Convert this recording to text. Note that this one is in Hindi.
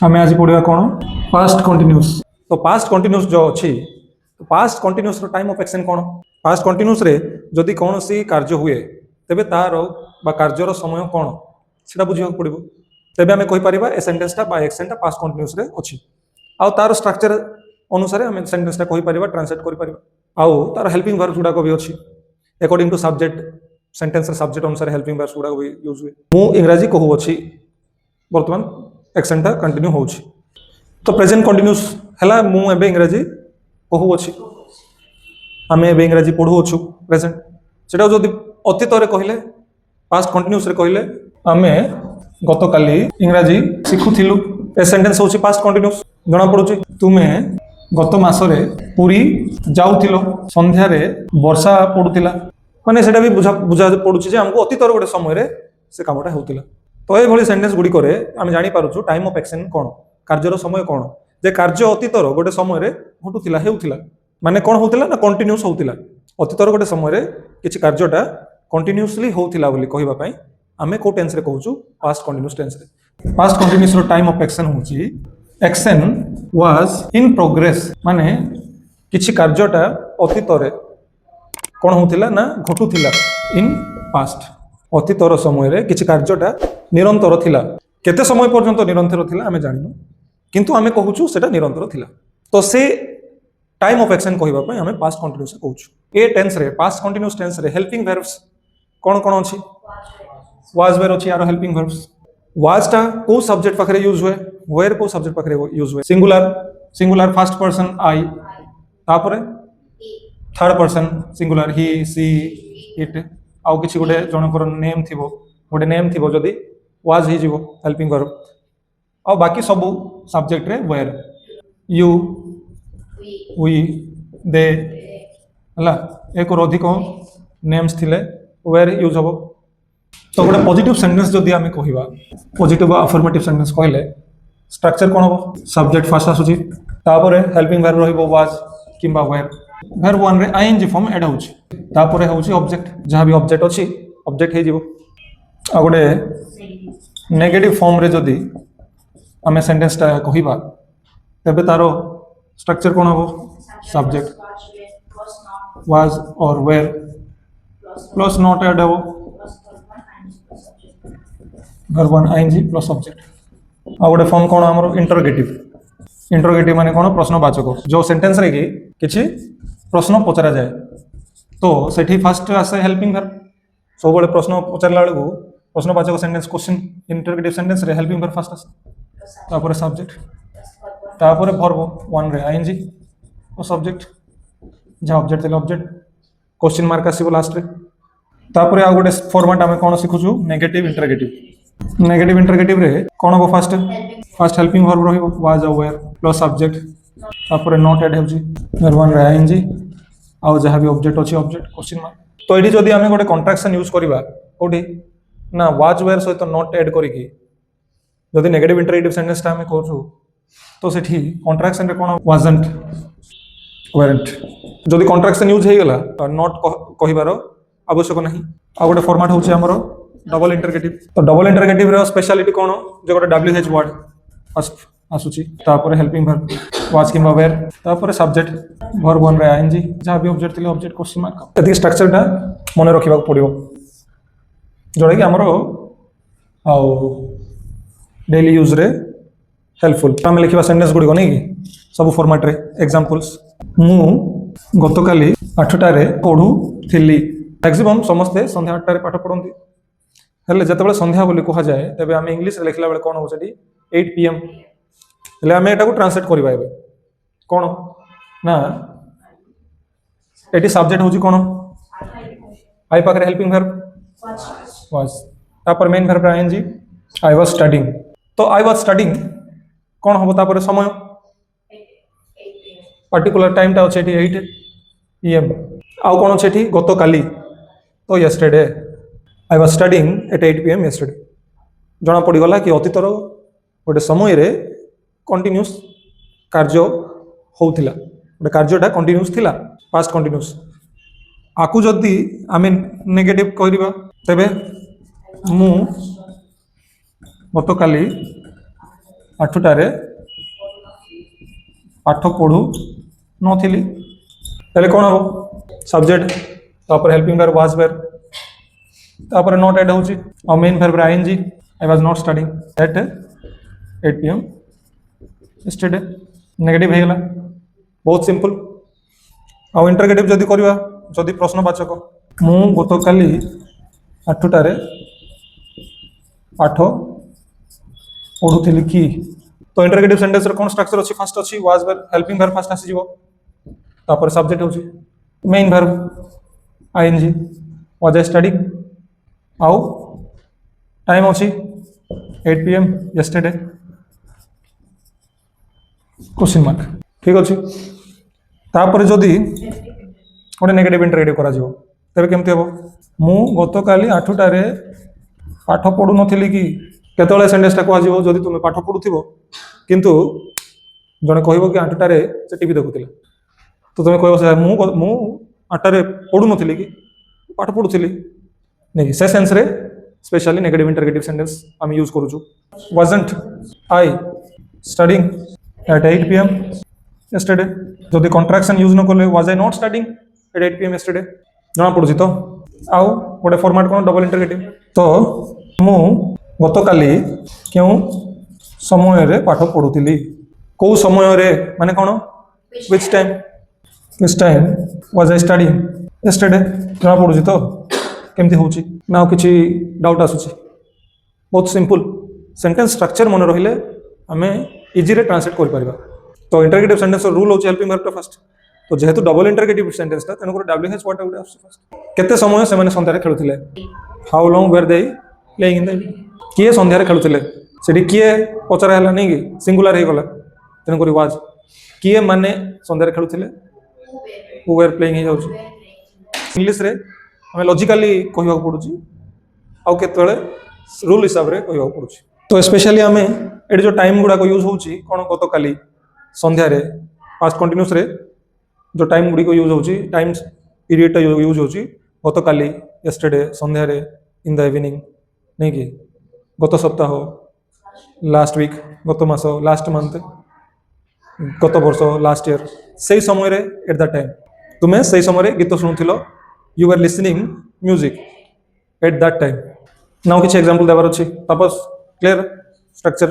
आम आज पढ़ा कौन पास्ट कंटिन्यूस। तो पास्ट कंटिन्यूस जो अच्छी तो past continuous time of action कौन पास्ट कंटिन्यूस रे जदि कौन सी कार्य हुए तेबे तार बा कार्यर समय कौन सेटा बुझा पड़ो तेबे आम कहीपर ए सेंटेंसटा बा एक्शनटा पास्ट कंटिन्यूस रे अच्छी आउ तार स्ट्रक्चर अनुसार आम सेंटेंसटा कहीपर ट्रांसलेट कर आउ तार हेल्पिंग वर्ब गुड़ाक भी अच्छी according to subject sentence subject अनुसार हेल्पिंग वर्ब्स गुड़ाक भी यूज हुए मु इंग्राजी कहू अच्छी बर्तमान एक्शनटा कंटिन्यू हो तो प्रेजेंट कंटिन्यूस है मु एबे इंग्राजी कहू अच्छी आम एबे इंग्राजी पढ़ू अच्छु प्रेजेंट सेटा जदि अतीत कहले पास्ट कंटिन्यूस रे कहले आम गत काली इंग्राजी शिखुथिलु ए सेंटेंस होची पास्ट कंटिन्यूस जना पड़ुची तुमे गत मासरे पुरी जाउथिलो संध्या रे वर्षा पड़ुतिला माने सेटा भी बुझा बुझा पड़ुची जे हमको अतीत गोटे समय रे से कामटा होतिला तो ये भली सेंटेंस गुड़ी करे आम जानी पारुछु टाइम ऑफ एक्शन कौन कार्यर समय कौन जे कार्य अतीतर गोटे समय घटुला हेउथिला माने कौन होतिला ना कंटिन्यूस होतिला अतीतर गोटे समय किछि कार्यटा कंटिन्यूअसली होतिला बोली कहबा पई आमे को टेंस रे कहूछु पास्ट कंटिन्यूअस टेंस रे पास्ट कंटिन्यूअस रो टाइम ऑफ एक्शन होची एक्शन वाज इन प्रोग्रेस माने किछि कार्यटा अतीतर कौन होतिला ना घटुथिला इन पास्ट अतीतर समय किछि कार्यटा निरंतर थिला केते समय पर्यंत निरंतर थिला आमे जानिनु किंतु आमे कहूछु सेटा निरंतर थिला तो से टाइम ऑफ एक्शन कहबा पई आमे पास्ट कंटिन्यूअस कहूछु ए टेंस रे पास्ट कंटिन्यूअस टेंस रे हेल्पिंग वर्ब्स कोन कोन अछि वाज वेयर अछि आरो हेल्पिंग वर्ब्स वाज टा को सब्जेक्ट पाखरे यूज हुए वेयर को सब्जेक्ट पाखरे यूज हुए सिंगुलर फर्स्ट पर्सन आई तापरे third person singular he see it आउ किछि गोटे जनकर नेम थिबो गोटे नेम थिबो जदी वाज ही जीवो हेल्पिंग वर्ब आ बाकी सब सब्जेक्ट रे वेयर यू वी दे हला एक और अधिक नेम्स थिले वेयर यूज हबो तो गोटे पॉजिटिव सेंटेंस जदी आमे कहिबा पॉजिटिव अफर्मेटिव सेंटेंस कहले स्ट्रक्चर कोन हबो सब्जेक्ट फर्स्ट आसुची तापरे हेल्पिंग वर्ब रहिबो वाज किंबा वेयर वर्ब वन रे आईएनजी फॉर्म एड होची तापरे होची ऑब्जेक्ट जहां भी ऑब्जेक्ट अछि ऑब्जेक्ट हे जीवो आ गोटे नेगेटिव फॉर्म रे जदी आमे सेंटेंस ता कहिबा तबे तारो स्ट्रक्चर कोन हबो सब्जेक्ट वाज और वेयर प्लस नॉट एड हबो verb one ING plus object आ गोटे फॉर्म कोन हमरो इंटरोगेटिव माने कोन प्रश्नवाचक जो सेंटेंस रे कि किछि प्रश्न पचरा जाए तो सेठी फर्स्ट आसे हेल्पिंग वर्ब सब बळे प्रश्न पचरला बेलू प्रश्नवाचक सेंटेंस क्वेश्चन इंटरोगेटिव सेंटेंस रे हेल्पिंग वर्ब फर्स्ट आसे तापर सब्जेक्ट तापर वर्ब वन रे आईएनजी और सब्जेक्ट जा ऑब्जेक्ट देले ऑब्जेक्ट क्वेश्चन मार्क आसीबो लास्ट रे तापर आ गोटे फॉर्मेट आमे कोन सिखुछु नेगेटिव इंटरोगेटिव रे कोन हो फर्स्ट हेल्पिंग वर्ब रहिबो वाज और वेयर प्लस सब्जेक्ट तापर नॉट एड हेउची वर्ब वन रे आईएनजी आउ जहाँ भी ऑब्जेक्ट अच्छी ऑब्जेक्ट क्वेश्चन मार्क तो ये जदि आम गोटे कंट्राक्शन यूज करवा कौटी ना वाज वेयर सहित नॉट एड करिकी जदि नेगेटिव इंटरोगेटिव सेंटेंस आम कहूँ तो सेठी कंट्राक्शन रे कोन वाजंट वेरंट जदि कंट्राक्शन यूज हो गला तो नॉट कहिबार आवश्यक नहीं आ गोटे फॉर्मेट होची हमरो डबल इंटरोगेटिव तो डबल इंटरोगेटिव रे स्पेशलिटी कोन जे गोटे डब्ल्यूएच वर्ड फर्स्ट आसुची तापर हेल्पिंग वर्ब वाज किंबा वेयर तापर सब्जेक्ट वर्ब वन रे आईएनजी जहाँ भी ऑब्जेक्ट थिले ऑब्जेक्ट क्वेश्चन मार्क एति स्ट्रक्चरटा मने रखिबा पड़िबो जोडा कि हमरो आउ डेली यूज रे हेल्पफुल हम लिखिबा सेंटेंस गुडी कोनी कि सब फॉर्मेट रे एग्जांपल्स मु गतकाली 8टा रे पढू थिली मैक्सिमम समस्ते संध्या 8टा रे पाठ पढंती हेले जतबेले संध्या बोली कहा जाए तबे हम इंग्लिश रे लिखला बेले कोन हो सेठी 8 pm हेले आमे एटा को ट्रांसलेट करबा एबे कोन ना एटी सब्जेक्ट होची कोन आई पाखरे हेल्पिंग वर्ब वाज तापर main verb ING I was studying तो आई वाज स्टडीइंग कोन हबो तापर समय पर्टिकुलर टाइम ता अछि 8 pm आउ कोन अछि गतो काली तो yesterday I was studying at 8 pm yesterday जना पड़ी गला कि अतीतर गोटे समय रे कंटिन्यूस कार्य होउथिला गोटे कार्यटा कंटिन्यूस थिला पास्ट कंटिन्यूस आकु जदी आमे नेगेटिव करिबा तबे मु गतकाली आठटारे पाठ पढ़ू नथिली ताले कौन हम सब्जेक्ट तापर हेल्पिंग वर्ब वाज वेयर तापर नॉट ऐड होची और main verb ING I was not studying at 8 pm yesterday negative हेगला बहुत सिंपल आ इंटरगेटिव जदी करबा जदी प्रश्नवाचक मु गतकाली 8टारे पाठ पढ़ुथिली कि तो इंटरगेटिव सेंटेंस रे कोन स्ट्रक्चर अछि फर्स्ट अछि was were helping verb first आसी जीवो तापर सब्जेक्ट होछि main verb ING was I study आउ टाइम अछि 8 pm yesterday क्वेश्चन मार्क ठीक अछि तापर जदी ओने नेगेटिव इंटरगेटिव करा जीवो तबे केमते हबो मु गतकाली 8टारे पाठ पढ़ु नथिली कि केतळे सेंटेंस टा कहजिवो जदी तुमे पाठ पढुथिबो किंतु जने कहइबो कि 8टारे से टीवी देखुथिला तो तुमे कहबो से मु 8टारे पढु नथिली कि पाठ पढुथिली नै से सेंस रे स्पेशली नेगेटिव इंटरगेटिव सेंटेंस हम यूज करू छु wasn't I studying at 8 pm yesterday जदी कॉन्ट्रैक्शन यूज न करले was I not studying at 8 pm yesterday जना पडुछि तो आउ गोटे फॉर्मेट कोन डबल इंटरगेटिव तो मु गतकाली क्यों समय रे पाठ पढुथिली को समय रे माने कोन which time was I studying yesterday जना पडुछि तो केमती होउछि नाउ किछि डाउट आसुछि बहुत सिंपल सेंटेंस स्ट्रक्चर मन रहिले हमें इजी रे ट्रांसलेट कर परबा तो इंटरगेटिव सेंटेंस रूल होछि हेल्पिंग वर्ब फर्स्ट तो जेहेतु डबल इंटरगेटिव सेंटेंस ता तनो डब्ल्यूएच व्हाट आउट फर्स्ट केते समय से माने संध्या रे खेलुथिले how long were they playing in the किए संध्या रे खेलुथिले सेठी किए पचरा हला नै कि सिंगुलर हे गला तनो करी वाज किए माने संध्या रे खेलुथिले हु वेर प्लेइंग हे जाउछि इंग्लिश रे हमें लॉजिकली कहबा पडुछि आ केतळे रूल हिसाब रे कहबा पडुछि तो स्पेशली हमें एडी जो टाइम गुडा को यूज होउछि कोन गतकाली संध्या रे पास्ट कंटीन्यूअस रे जो टाइम गुडी को यूज होउछि टाइम्स पीरियड टा यूज होउछि गतकाली यस्टरडे संध्या रे इन द इवनिंग नै कि गत सप्ताह लास्ट वीक गत मास लास्ट मंथ गत वर्ष लास्ट ईयर सेही समय रे एट द टाइम तुमे सेही समय रे गीत सुनुथिलो you were listening music at that time now किछ एग्जांपल देबार अछि तापस क्लियर स्ट्रक्चर